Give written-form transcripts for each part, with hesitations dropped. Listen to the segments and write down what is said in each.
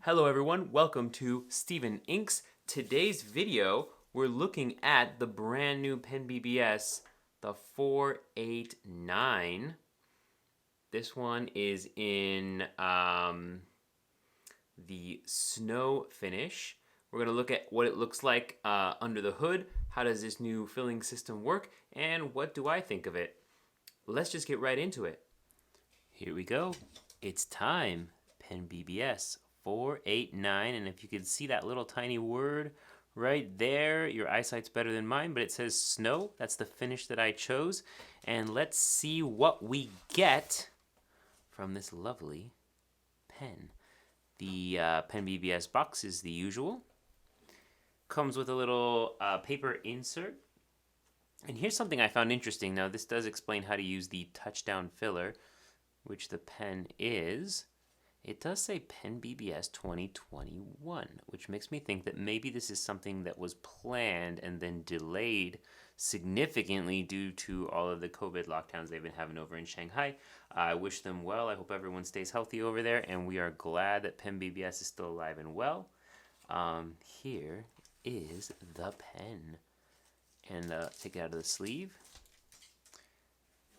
Hello everyone, welcome to Steven Inks. Today's video, we're looking at the brand new PenBBS, the 489. This one is in the snow finish. We're going to look at what it looks like under the hood, how does this new filling system work, and what do I think of it. Let's just get right into it. Here we go. It's time. PenBBS 489, and if you could see that little tiny word right there, your eyesight's better than mine, but it says snow. That's the finish that I chose. And let's see what we get from this lovely pen. The PenBBS box is the usual. Comes with a little paper insert. And here's something I found interesting. Now, this does explain how to use the touchdown filler, which the pen is. It does say PenBBS 2021, which makes me think that maybe this is something that was planned and then delayed significantly due to all of the COVID lockdowns they've been having over in Shanghai. I wish them well. I hope everyone stays healthy over there, and we are glad that PenBBS is still alive and well. Here is the pen. And take it out of the sleeve.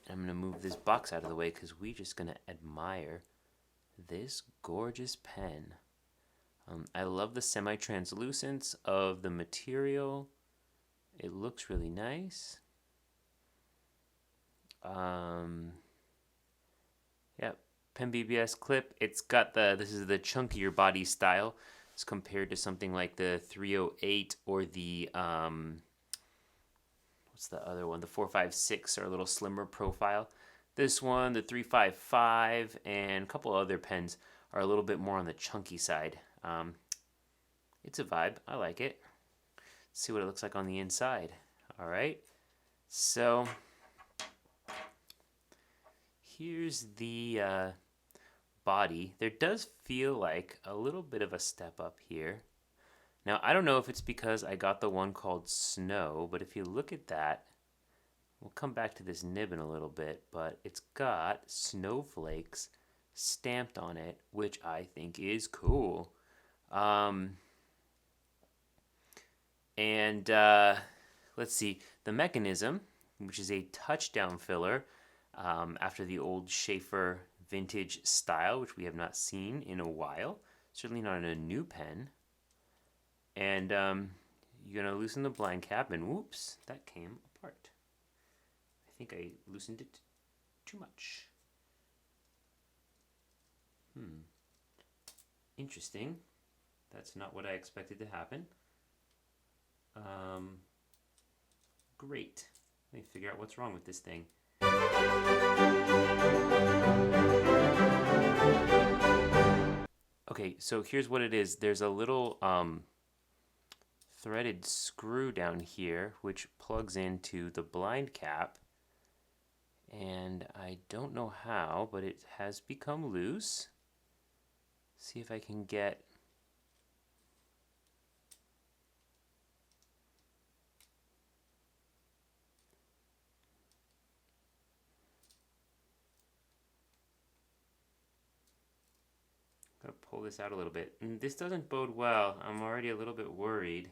I'm going to move this box out of the way because we're just going to admire this gorgeous pen. I love the semi-translucence of the material. It looks really nice. Yeah, PenBBS clip. It's got this is the chunkier body style as compared to something like the 308 or the what's the other one? The 456 are a little slimmer profile. This one, the 355, and a couple other pens are a little bit more on the chunky side. It's a vibe. I like it. Let's see what it looks like on the inside. All right. So here's the body. There does feel like a little bit of a step up here. Now, I don't know if it's because I got the one called Snow, but if you look at that, we'll come back to this nib in a little bit, but it's got snowflakes stamped on it, which I think is cool. Let's see, the mechanism, which is a touchdown filler, after the old Schaefer vintage style, which we have not seen in a while, certainly not in a new pen. And you're going to loosen the blind cap, and whoops, that came apart. I think I loosened it too much. Interesting. That's not what I expected to happen. Great. Let me figure out what's wrong with this thing. Okay, so here's what it is. There's a little threaded screw down here which plugs into the blind cap, and I don't know how, but it has become loose. See if I can get I'm gonna pull this out a little bit. And this doesn't bode well. I'm already a little bit worried.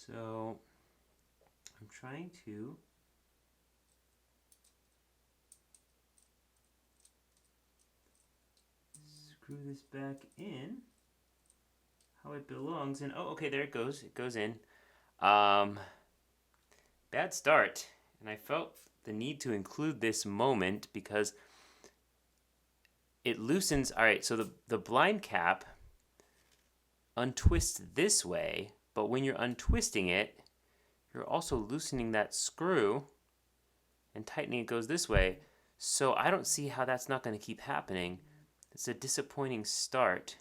So I'm trying to screw this back in how it belongs, and oh, okay, there it goes. It goes in. Bad start, and I felt the need to include this moment because it loosens. All right, so the blind cap untwists this way, but when you're untwisting it, you're also loosening that screw and tightening it goes this way. So I don't see how that's not going to keep happening. It's a disappointing start.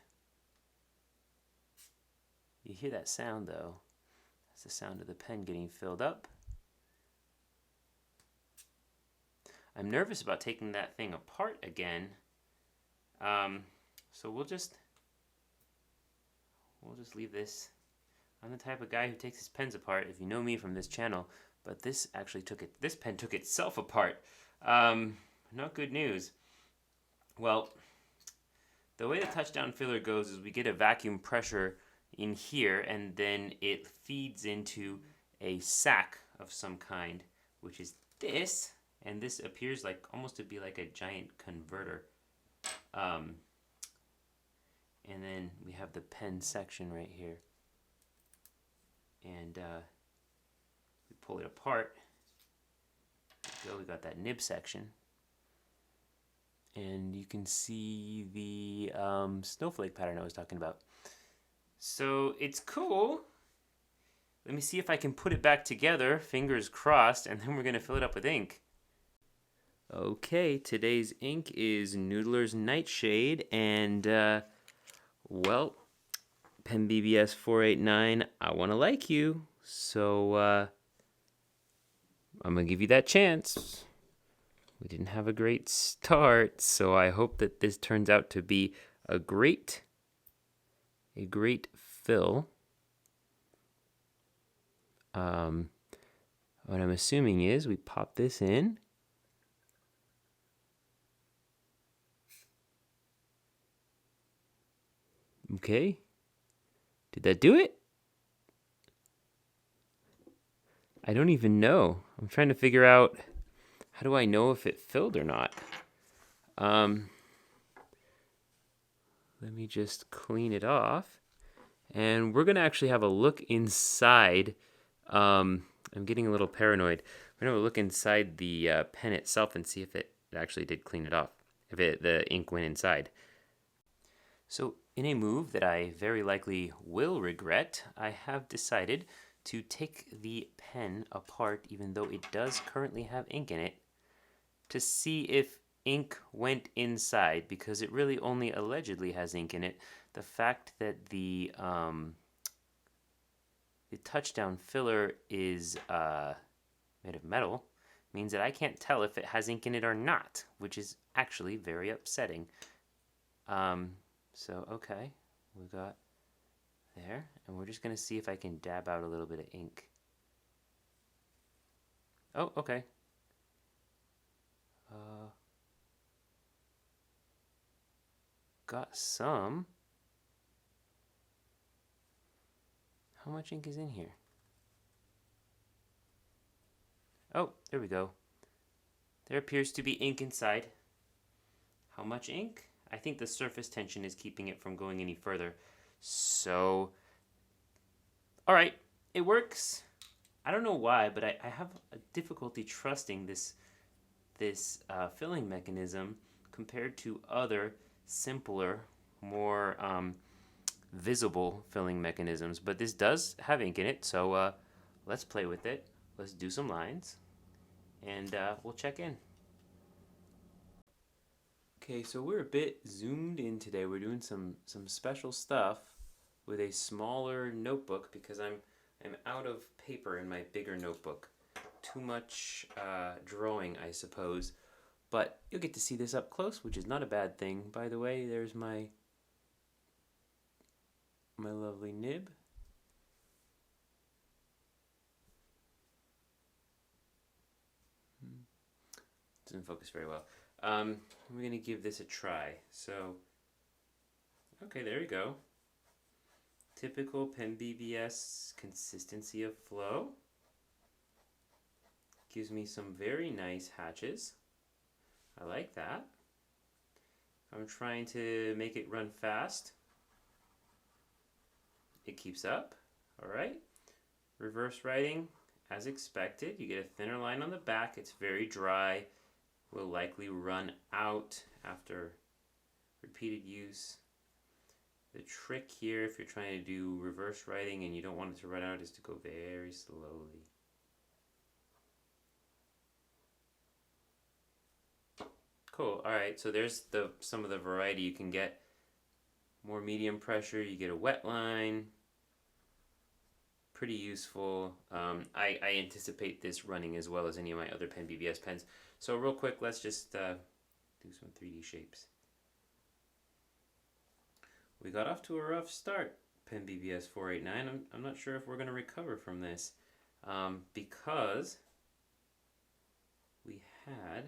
You hear that sound though. That's the sound of the pen getting filled up. I'm nervous about taking that thing apart again. So we'll just leave this I'm the type of guy who takes his pens apart, if you know me from this channel, but this actually this pen took itself apart. Not good news. Well, the way the touchdown filler goes is we get a vacuum pressure in here, and then it feeds into a sac of some kind, which is this, and this appears like almost to be like a giant converter. And then we have the pen section right here, and we pull it apart. So we got that nib section, and you can see the snowflake pattern I was talking about. So it's cool. Let me see if I can put it back together, fingers crossed, and then we're going to fill it up with ink. Okay, today's ink is Noodlers Nightshade, and well, PenBBS 489, I want to like you, so I'm going to give you that chance. We didn't have a great start, so I hope that this turns out to be a great fill. What I'm assuming is we pop this in. Okay. Did that do it? I don't even know. I'm trying to figure out, how do I know if it filled or not? Let me just clean it off. And we're going to actually have a look inside. I'm getting a little paranoid. We're going to look inside the pen itself and see if it actually did clean it off, if the ink went inside. So in a move that I very likely will regret, I have decided to take the pen apart, even though it does currently have ink in it, to see if ink went inside, because it really only allegedly has ink in it. The fact that the touchdown filler is made of metal means that I can't tell if it has ink in it or not, which is actually very upsetting. So, okay, we got there, and we're just going to see if I can dab out a little bit of ink. Oh, okay. Got some. How much ink is in here? Oh, there we go. There appears to be ink inside. How much ink? I think the surface tension is keeping it from going any further. So, all right, it works. I don't know why, but I have a difficulty trusting this filling mechanism compared to other simpler, more visible filling mechanisms. But this does have ink in it, so let's play with it. Let's do some lines, and we'll check in. Okay, so we're a bit zoomed in today. We're doing some special stuff with a smaller notebook because I'm out of paper in my bigger notebook. Too much drawing, I suppose. But you'll get to see this up close, which is not a bad thing. By the way, there's my lovely nib. Doesn't focus very well. We're going to give this a try. So, okay, there we go. Typical PenBBS consistency of flow. Gives me some very nice hatches. I like that. I'm trying to make it run fast. It keeps up. All right. Reverse writing, as expected. You get a thinner line on the back. It's very dry. Will likely run out after repeated use. The trick here, if you're trying to do reverse writing and you don't want it to run out, is to go very slowly. Cool. All right, so there's some of the variety you can get. More medium pressure, you get a wet line. Pretty useful. I anticipate this running as well as any of my other PenBBS pens. So real quick, let's just do some 3D shapes. We got off to a rough start. PenBBS 489. I'm not sure if we're going to recover from this because we had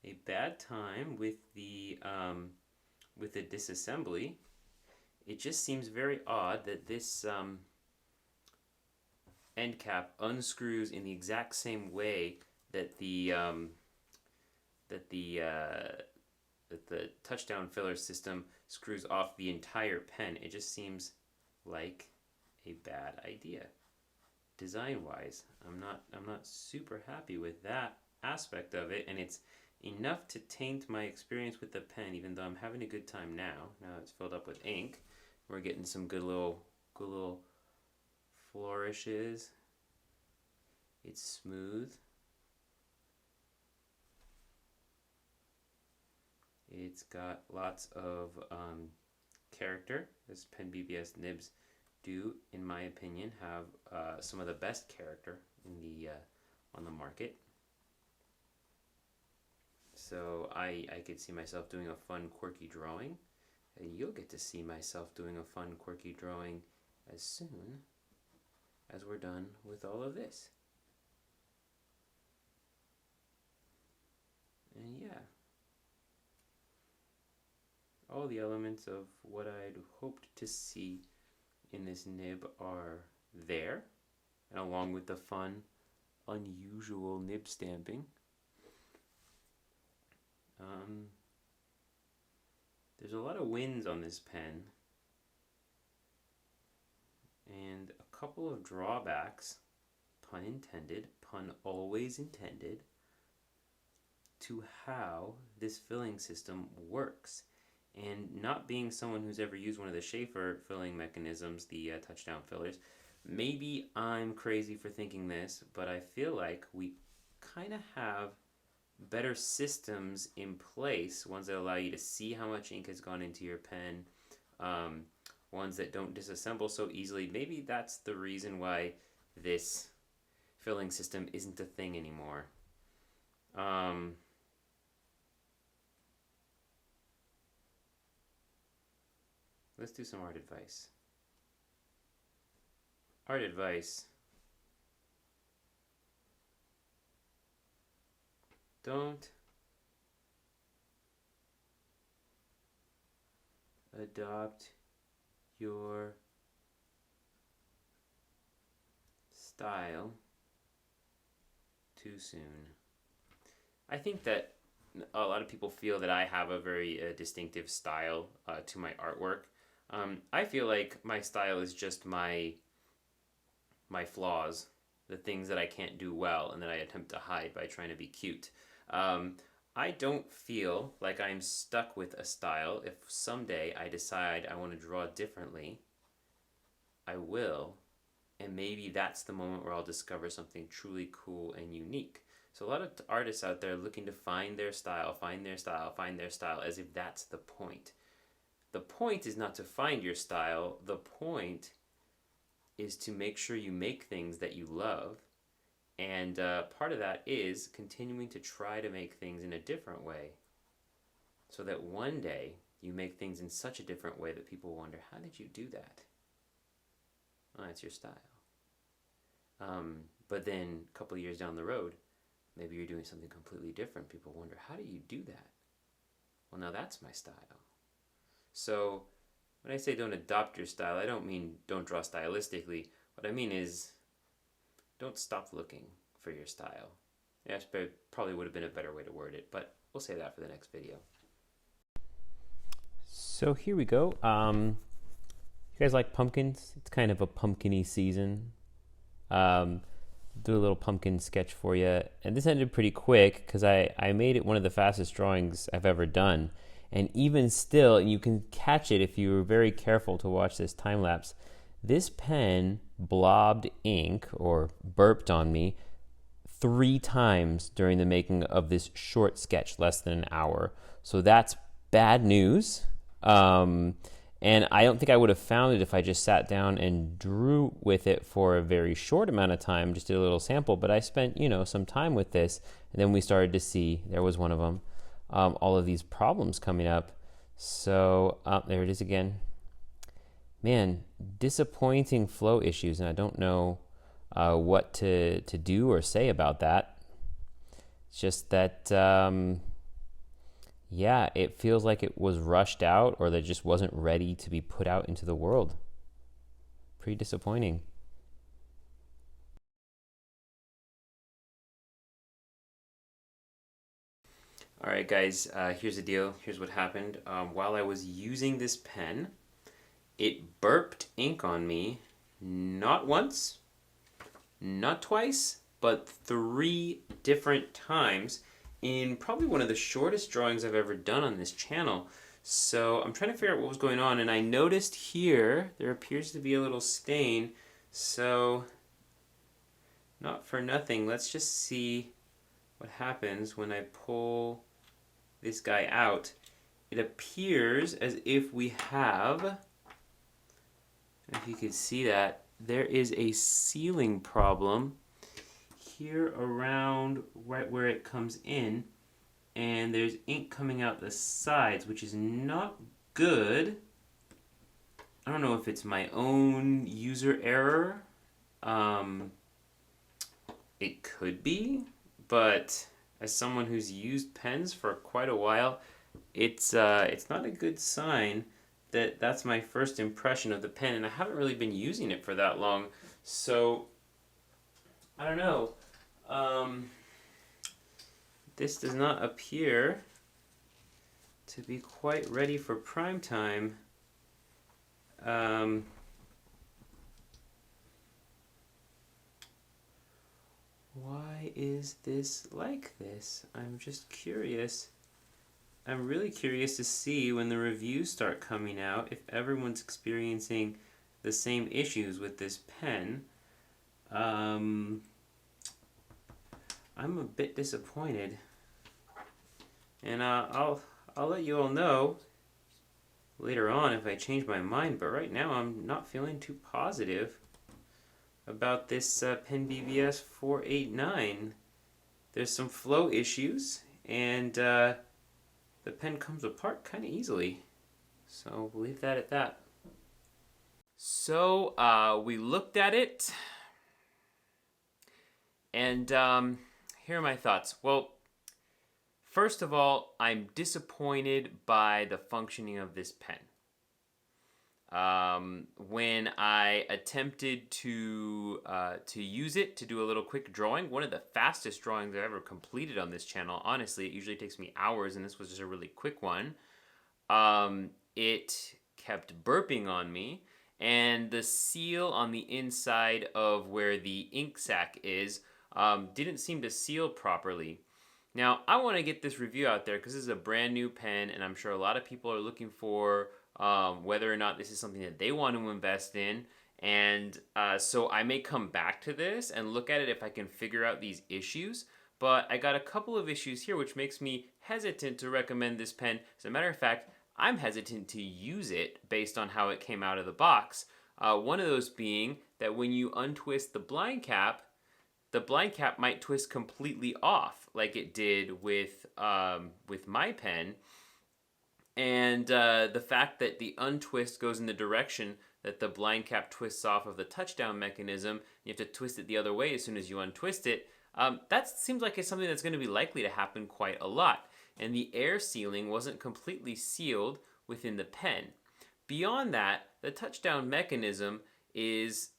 a bad time with the disassembly. It just seems very odd that this end cap unscrews in the exact same way that the touchdown filler system screws off the entire pen. It just seems like a bad idea. Design-wise, I'm not super happy with that aspect of it, and it's enough to taint my experience with the pen, even though I'm having a good time now. Now it's filled up with ink. We're getting some good little flourishes. It's smooth. It's got lots of character, as PenBBS nibs do, in my opinion, have some of the best character in the on the market. So I could see myself doing a fun, quirky drawing, and you'll get to see myself doing a fun, quirky drawing as soon as we're done with all of this. And yeah, all the elements of what I'd hoped to see in this nib are there, and along with the fun, unusual nib stamping. There's a lot of wins on this pen, and a couple of drawbacks, pun intended, pun always intended, to how this filling system works. And not being someone who's ever used one of the Schaefer filling mechanisms, the touchdown fillers, maybe I'm crazy for thinking this, but I feel like we kind of have better systems in place, ones that allow you to see how much ink has gone into your pen, ones that don't disassemble so easily. Maybe that's the reason why this filling system isn't a thing anymore. Let's do some art advice. Art advice. Don't adopt your style too soon. I think that a lot of people feel that I have a very distinctive style to my artwork. I feel like my style is just my flaws, the things that I can't do well and that I attempt to hide by trying to be cute. I don't feel like I'm stuck with a style. If someday I decide I want to draw differently, I will, and maybe that's the moment where I'll discover something truly cool and unique. So a lot of artists out there looking to find their style, find their style, find their style, as if that's the point. The point is not to find your style. The point is to make sure you make things that you love. And part of that is continuing to try to make things in a different way, so that one day you make things in such a different way that people wonder, how did you do that? Well, that's your style. But then a couple of years down the road, maybe you're doing something completely different. People wonder, how do you do that? Well, now that's my style. So when I say don't adopt your style, I don't mean don't draw stylistically. What I mean is don't stop looking for your style. Yes, but probably would have been a better way to word it, but we'll say that for the next video. So here we go. You guys like pumpkins? It's kind of a pumpkin-y season. Do a little pumpkin sketch for you. And this ended pretty quick because I made it one of the fastest drawings I've ever done. And even still, and you can catch it if you were very careful to watch this time lapse, this pen blobbed ink or burped on me 3 times during the making of this short sketch, less than an hour. So that's bad news. And I don't think I would have found it if I just sat down and drew with it for a very short amount of time, just did a little sample. But I spent, some time with this, and then we started to see, there was one of them, all of these problems coming up. So there it is again. Man, disappointing flow issues, and I don't know what to do or say about that. It's just that, yeah, it feels like it was rushed out or that just wasn't ready to be put out into the world. Pretty disappointing. All right, guys, here's the deal. Here's what happened. While I was using this pen, it burped ink on me not once, not twice, but 3 different times in probably one of the shortest drawings I've ever done on this channel. So I'm trying to figure out what was going on, and I noticed here there appears to be a little stain. So not for nothing, let's just see what happens when I pull this guy out. It appears as if we have, if you could see that, there is a sealing problem here around right where it comes in, and there's ink coming out the sides, which is not good. I don't know if it's my own user error. It could be, but as someone who's used pens for quite a while, it's not a good sign that that's my first impression of the pen, and I haven't really been using it for that long, so I don't know. This does not appear to be quite ready for prime time. Why is this like this? I'm just curious. I'm really curious to see when the reviews start coming out if everyone's experiencing the same issues with this pen. I'm a bit disappointed, and I'll let you all know later on if I change my mind. But right now, I'm not feeling too positive about this PenBBS 489. There's some flow issues, and the pen comes apart kind of easily. So we'll leave that at that. So we looked at it, and here are my thoughts. Well, first of all, I'm disappointed by the functioning of this pen. When I attempted to use it to do a little quick drawing, one of the fastest drawings I've ever completed on this channel, honestly, it usually takes me hours, and this was just a really quick one, it kept burping on me, and the seal on the inside of where the ink sac is didn't seem to seal properly. Now, I want to get this review out there because this is a brand new pen, and I'm sure a lot of people are looking for whether or not this is something that they want to invest in. And so I may come back to this and look at it if I can figure out these issues. But I got a couple of issues here which makes me hesitant to recommend this pen. As a matter of fact, I'm hesitant to use it based on how it came out of the box. One of those being that when you untwist the blind cap might twist completely off like it did with my pen. And the fact that the untwist goes in the direction that the blind cap twists off of the touchdown mechanism, you have to twist it the other way as soon as you untwist it, that seems like it's something that's going to be likely to happen quite a lot. And the air sealing wasn't completely sealed within the pen. Beyond that, the touchdown mechanism is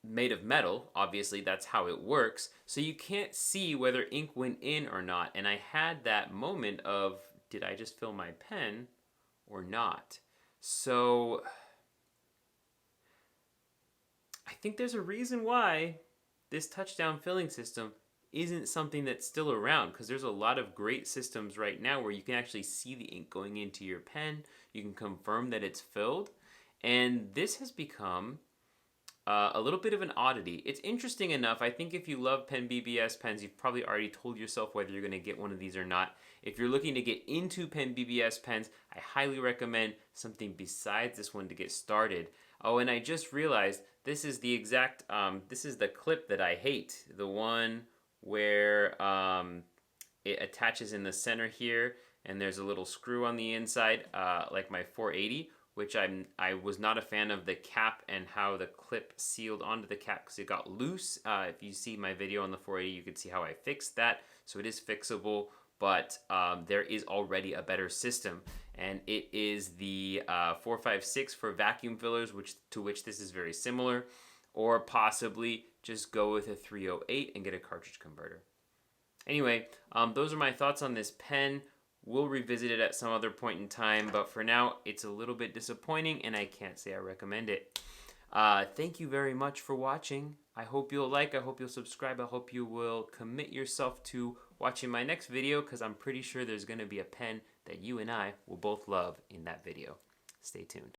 made of metal, obviously that's how it works, so you can't see whether ink went in or not. And I had that moment of, did I just fill my pen or not? So I think there's a reason why this touchdown filling system isn't something that's still around, because there's a lot of great systems right now where you can actually see the ink going into your pen, you can confirm that it's filled, and this has become a little bit of an oddity. It's interesting enough. I think if you love PenBBS pens, you've probably already told yourself whether you're going to get one of these or not. If you're looking to get into PenBBS pens, I highly recommend something besides this one to get started. Oh, and I just realized this is the exact, this is the clip that I hate. The one where it attaches in the center here, and there's a little screw on the inside, like my 480. which I was not a fan of the cap and how the clip sealed onto the cap because it got loose. If you see my video on the 480, you can see how I fixed that. So it is fixable, but there is already a better system, and it is the 456 for vacuum fillers, to which this is very similar, or possibly just go with a 308 and get a cartridge converter. Anyway, those are my thoughts on this pen. We'll revisit it at some other point in time, but for now, it's a little bit disappointing, and I can't say I recommend it. Thank you very much for watching. I hope you'll like, I hope you'll subscribe, I hope you will commit yourself to watching my next video, because I'm pretty sure there's going to be a pen that you and I will both love in that video. Stay tuned.